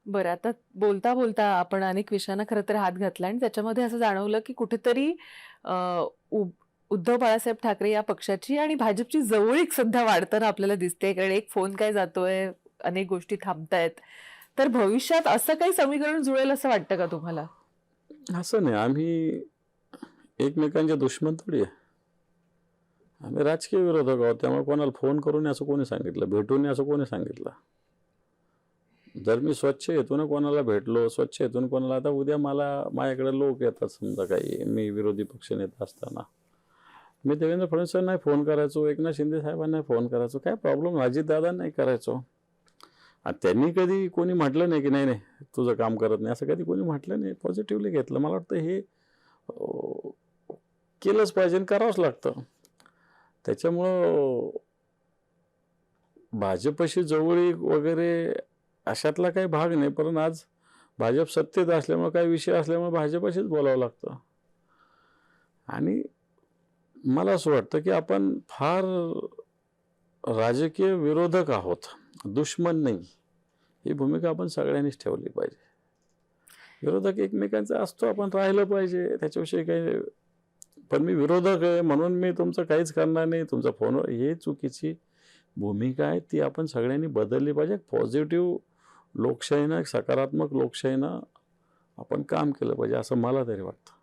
बरं, आता बोलता बोलता आपण अनेक विषयांना खरं तर हात घातला आणि त्याच्यामध्ये असं जाणवलं की कुठेतरी अ, उ उद्धव बाळासाहेब ठाकरे या पक्षाची आणि भाजपची जवळीक सध्या वाढताना आपल्याला दिसते. कारण एक फोन काय जातोय, अनेक गोष्टी थांबतायत. तर भविष्यात असं काही समीकरण जुळेल असं वाटतं का तुम्हाला? असं नाही, आम्ही एकमेकांचे दुश्मन थोडी आहे. आम्ही राजकीय विरोधक आहोत. त्यामुळे कोणाला फोन करून असं कोणी सांगितलं, भेटून असं कोणी सांगितलं. जर मी स्वच्छ हेतूनं कोणाला भेटलो, स्वच्छ हेतून कोणाला आता उद्या मला माझ्याकडे लोक येतात समजा काही, मी विरोधी पक्षनेता असताना. मी देवेंद्र फडणवीसांना फोन करायचो, एकनाथ शिंदे साहेबांना फोन करायचो. काय प्रॉब्लेम अजितदादांनाही करायचो. आणि त्यांनी कधी कोणी म्हटलं नाही, की नाही, नाही तुझं काम करत नाही, असं कधी कोणी म्हटलं नाही. पॉझिटिव्हली घेतलं. मला वाटतं हे केलंच पाहिजे आणि करावंच लागतं. त्याच्यामुळं भाजपशी जवळीक वगैरे अशातला काही भाग नाही. पण आज भाजप सत्तेत असल्यामुळे काही विषय असल्यामुळे भाजपशीच बोलावं लागतं. आणि मला असं वाटतं, की आपण फार राजकीय विरोधक आहोत, दुश्मन नाही. ही भूमिका आपण सगळ्यांनीच ठेवली पाहिजे. विरोधक एकमेकांचा असतो, आपण राहिलं पाहिजे, त्याच्याविषयी काही. पण मी विरोधक आहे म्हणून मी तुमचं काहीच करणार नाही, तुमचा फोनवर, ही चुकीची भूमिका आहे. ती आपण सगळ्यांनी बदलली पाहिजे. पॉझिटिव्ह लोकशाहीनं, सकारात्मक लोकशाहीनं आपण काम केलं पाहिजे, असं मला तरी वाटतं.